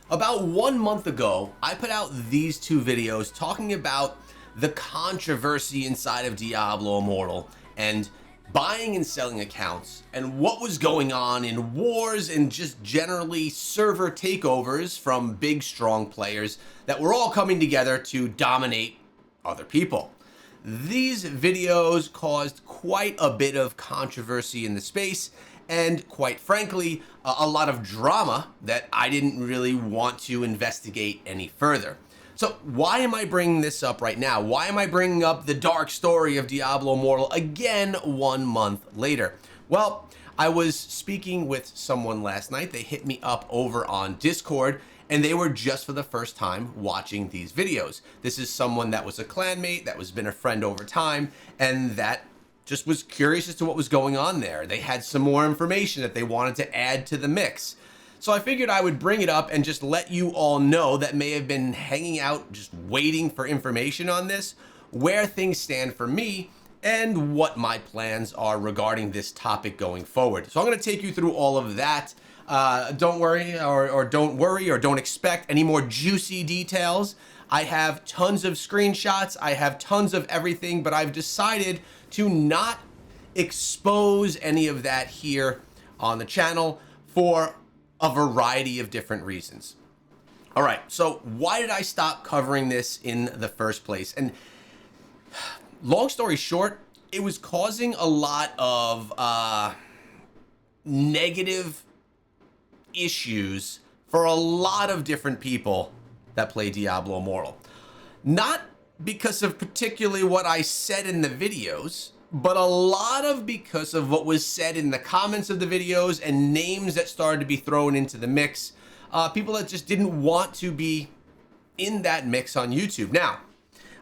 About 1 month ago, I put out these two videos talking about the controversy inside of Diablo Immortal and buying and selling accounts and what was going on in wars and just generally server takeovers from big, strong players that were all coming together to dominate other people. These videos caused quite a bit of controversy in the space and, quite frankly, a lot of drama that I didn't really want to investigate any further. So why am I bringing this up right now? Why am I bringing up the dark story of Diablo Immortal again 1 month later? Well, I was speaking with someone last night. They hit me up over on Discord, and they were just for the first time watching these videos. This is someone that was a clanmate, that was been a friend over time, and that just was curious as to what was going on there. They had some more information that they wanted to add to the mix. So I figured I would bring it up and just let you all know that may have been hanging out, just waiting for information on this, where things stand for me, and what my plans are regarding this topic going forward. So I'm going to take you through all of that. Don't worry or don't expect any more juicy details. I have tons of screenshots. I have tons of everything, but I've decided to not expose any of that here on the channel for a variety of different reasons. All right, so why did I stop covering this in the first place? And long story short, it was causing a lot of negative issues for a lot of different people that play Diablo Immortal. Not because of particularly what I said in the videos, but a lot of because of what was said in the comments of the videos and names that started to be thrown into the mix. People that just didn't want to be in that mix on YouTube. Now,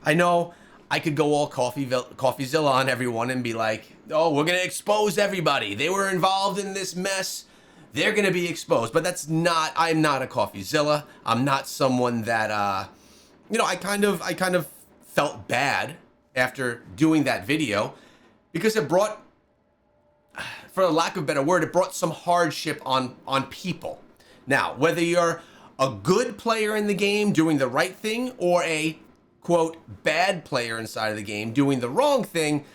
I know I could go all CoffeeZilla on everyone and be like, oh, we're going to expose everybody. They were involved in this mess. They're going to be exposed. But that's not, I'm not a CoffeeZilla. I'm not someone that, I kind of felt bad after doing that video because it brought, for a lack of a better word, it brought some hardship on people. Now, whether you're a good player in the game doing the right thing or a, quote, bad player inside of the game doing the wrong thing,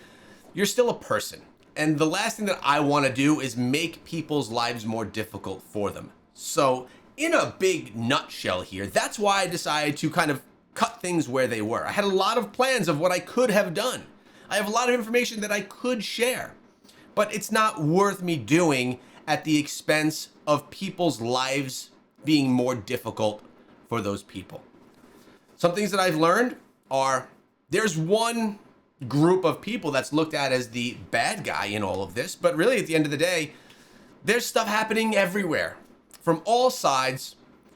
you're still a person. And the last thing that I want to do is make people's lives more difficult for them. So, in a big nutshell here, that's why I decided to kind of cut things where they were. I had a lot of plans of what I could have done. I have a lot of information that I could share, but it's not worth me doing at the expense of people's lives being more difficult for those people. Some things that I've learned are there's one group of people that's looked at as the bad guy in all of this, but really at the end of the day, there's stuff happening everywhere from all sides,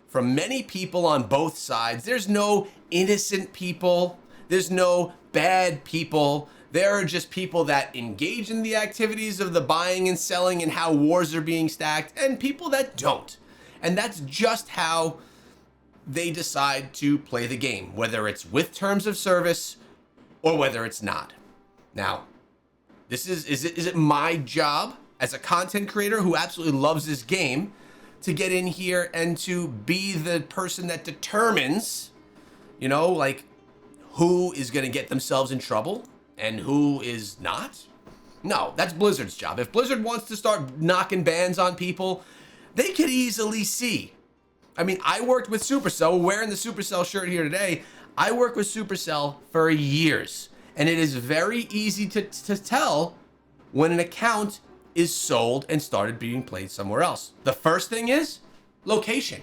from many people on both sides. There's no innocent people. There's no bad people. There are just people that engage in the activities of the buying and selling and how wars are being stacked, and people that don't. And that's just how they decide to play the game, whether it's with terms of service or whether it's not. Now, is it my job as a content creator who absolutely loves this game to get in here and to be the person that determines, who is going to get themselves in trouble and who is not? No, that's Blizzard's job. If Blizzard wants to start knocking bans on people, they could easily see. I mean, I worked with Supercell, wearing the Supercell shirt here today. I worked with Supercell for years, and it is very easy to tell when an account is sold and started being played somewhere else. The first thing is location.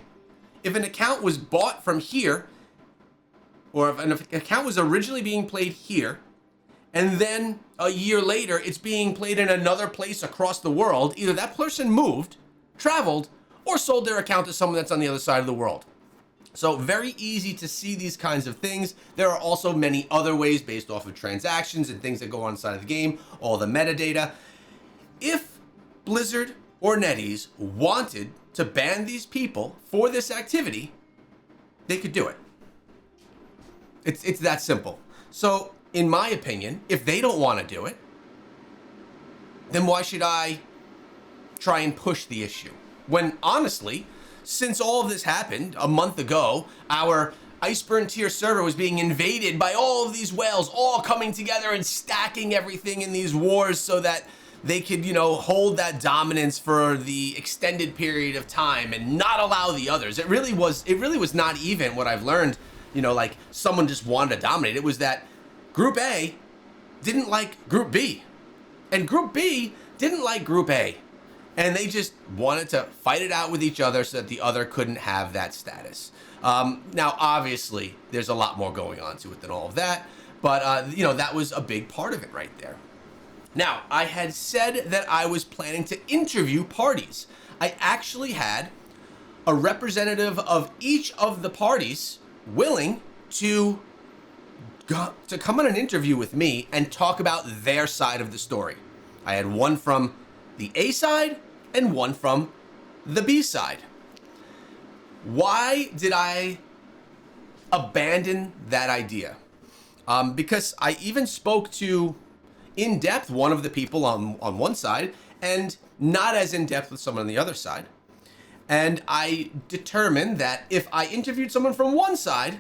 If an account was bought from here, or if an account was originally being played here, and then a year later it's being played in another place across the world, either that person moved, traveled, or sold their account to someone that's on the other side of the world. So very easy to see these kinds of things. There are also many other ways based off of transactions and things that go on inside of the game, all the metadata. If Blizzard or NetEase wanted to ban these people for this activity, they could do it. It's that simple. So, in my opinion, if they don't want to do it, then why should I try and push the issue? When honestly, since all of this happened a month ago, our Iceburn tier server was being invaded by all of these whales, all coming together and stacking everything in these wars so that they could, you know, hold that dominance for the extended period of time and not allow the others. It really was not even what I've learned, you know, like someone just wanted to dominate. It was that Group A didn't like Group B, and Group B didn't like Group A, and they just wanted to fight it out with each other so that the other couldn't have that status. Now, obviously, there's a lot more going on to it than all of that, but, you know, that was a big part of it right there. Now, I had said that I was planning to interview parties. I actually had a representative of each of the parties willing to come on an interview with me and talk about their side of the story. I had one from the A side and one from the B side. Why did I abandon that idea? Because I even spoke to, in depth, one of the people on one side, and not as in depth with someone on the other side. And I determined that if I interviewed someone from one side,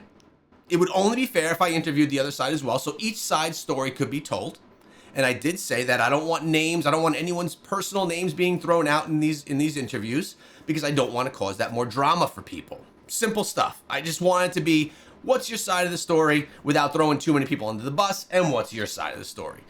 it would only be fair if I interviewed the other side as well, so each side's story could be told. And I did say that I don't want names, I don't want anyone's personal names being thrown out in these interviews, because I don't want to cause that more drama for people. Simple stuff. I just want it to be, what's your side of the story without throwing too many people under the bus, and what's your side of the story?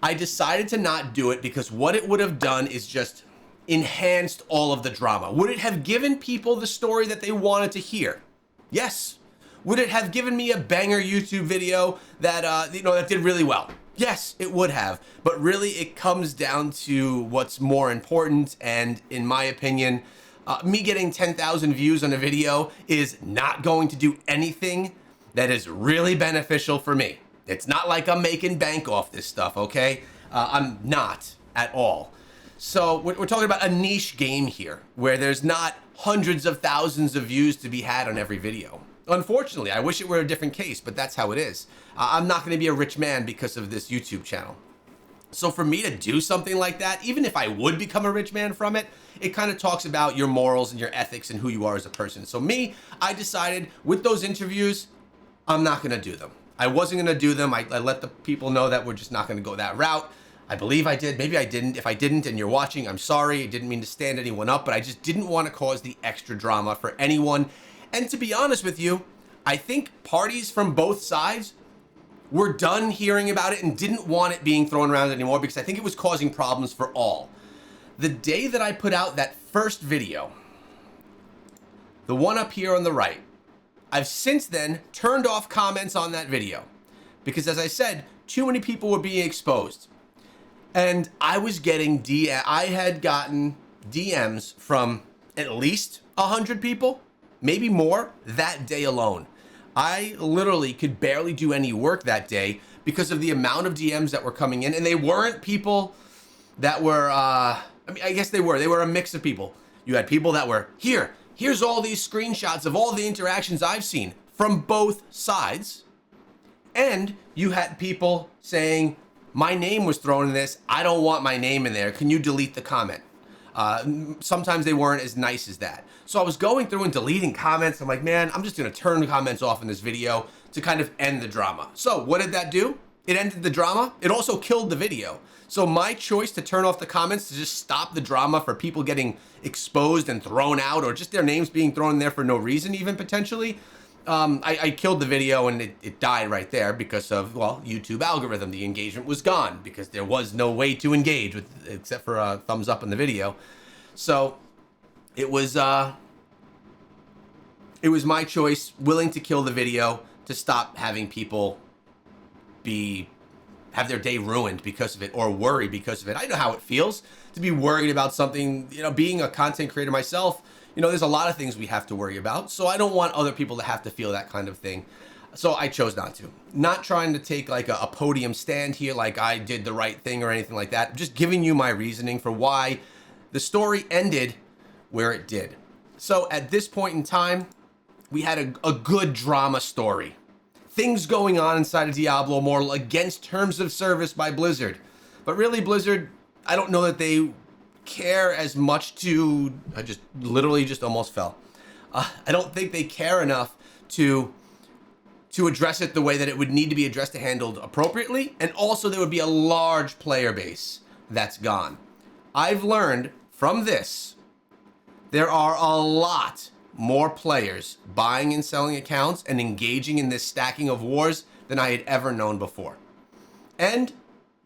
I decided to not do it because what it would have done is just enhanced all of the drama. Would it have given people the story that they wanted to hear? Yes. Would it have given me a banger YouTube video that, you know, that did really well? Yes, it would have. But really, it comes down to what's more important. And in my opinion, me getting 10,000 views on a video is not going to do anything that is really beneficial for me. It's not like I'm making bank off this stuff, okay? I'm not at all. So we're talking about a niche game here where there's not hundreds of thousands of views to be had on every video. Unfortunately, I wish it were a different case, but that's how it is. I'm not gonna be a rich man because of this YouTube channel. So for me to do something like that, even if I would become a rich man from it, it kind of talks about your morals and your ethics and who you are as a person. So me, I decided with those interviews, I'm not gonna do them. I wasn't gonna do them. I let the people know that we're just not gonna go that route. I believe I did, maybe I didn't. If I didn't and you're watching, I'm sorry. I didn't mean to stand anyone up, but I just didn't want to cause the extra drama for anyone. And to be honest with you, I think parties from both sides were done hearing about it and didn't want it being thrown around anymore because I think it was causing problems for all. The day that I put out that first video, the one up here on the right, I've since then turned off comments on that video because, as I said, too many people were being exposed. And I was getting I had gotten DMs from at least 100 people, maybe more, that day alone. I literally could barely do any work that day because of the amount of DMs that were coming in, and they weren't people that were, I mean, I guess they were a mix of people. You had people that were, here's all these screenshots of all the interactions I've seen from both sides. And you had people saying, my name was thrown in this, I don't want my name in there, can you delete the comment? Sometimes they weren't as nice as that. So I was going through and deleting comments. I'm like, man, I'm just gonna turn the comments off in this video to kind of end the drama. So what did that do? It ended the drama. It also killed the video. So my choice to turn off the comments to just stop the drama for people getting exposed and thrown out, or just their names being thrown in there for no reason even potentially, I killed the video and it died right there because of, well, YouTube algorithm. The engagement was gone because there was no way to engage with except for a thumbs up in the video. So it was my choice, willing to kill the video to stop having people have their day ruined because of it or worry because of it. I know how it feels to be worried about something, you know, being a content creator myself. You know, there's a lot of things we have to worry about. So I don't want other people to have to feel that kind of thing. So I chose not to. Not trying to take like a podium stand here like I did the right thing or anything like that. Just giving you my reasoning for why the story ended where it did. So at this point in time, we had a good drama story. Things going on inside of Diablo Immortal against terms of service by Blizzard. But really, Blizzard, I don't know that they care as much to, I just literally just almost fell. I don't think they care enough to address it the way that it would need to be addressed to handled appropriately. And also there would be a large player base that's gone. I've learned from this, there are a lot more players buying and selling accounts and engaging in this stacking of wars than I had ever known before. And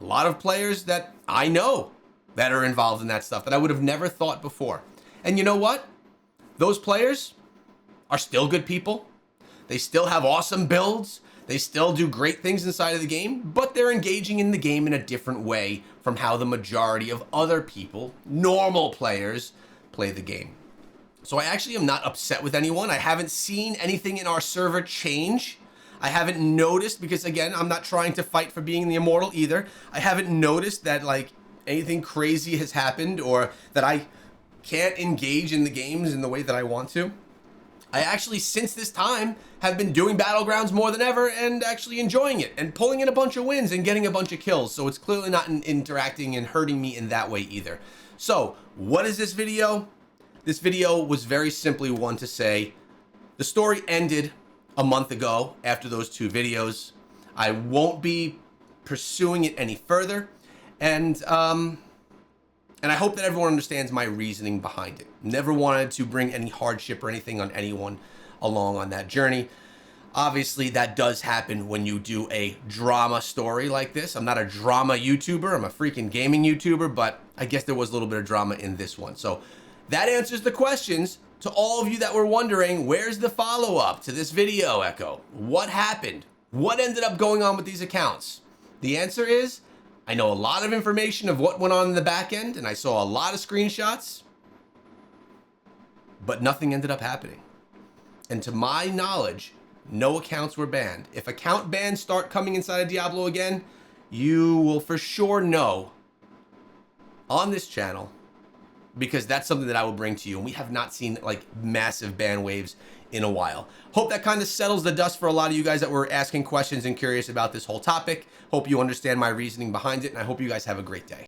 a lot of players that I know that are involved in that stuff that I would have never thought before. And you know what? Those players are still good people. They still have awesome builds. They still do great things inside of the game, but they're engaging in the game in a different way from how the majority of other people, normal players, play the game. So I actually am not upset with anyone. I haven't seen anything in our server change. I haven't noticed, because again, I'm not trying to fight for being the Immortal either. I haven't noticed that like anything crazy has happened or that I can't engage in the games in the way that I want to. I actually, since this time, have been doing Battlegrounds more than ever and actually enjoying it and pulling in a bunch of wins and getting a bunch of kills. So it's clearly not interacting and hurting me in that way either. So what is this video? This video was very simply one to say, the story ended a month ago after those 2 videos. I won't be pursuing it any further. And I hope that everyone understands my reasoning behind it. Never wanted to bring any hardship or anything on anyone along on that journey. Obviously, that does happen when you do a drama story like this. I'm not a drama YouTuber. I'm a freaking gaming YouTuber, but I guess there was a little bit of drama in this one. So that answers the questions to all of you that were wondering, where's the follow-up to this video, Echo? What happened? What ended up going on with these accounts? The answer is, I know a lot of information of what went on in the back end, and I saw a lot of screenshots, but nothing ended up happening. And to my knowledge, no accounts were banned. If account bans start coming inside of Diablo again, you will for sure know on this channel, because that's something that I will bring to you. And we have not seen like massive ban waves in a while. Hope that kind of settles the dust for a lot of you guys that were asking questions and curious about this whole topic. Hope you understand my reasoning behind it, and I hope you guys have a great day.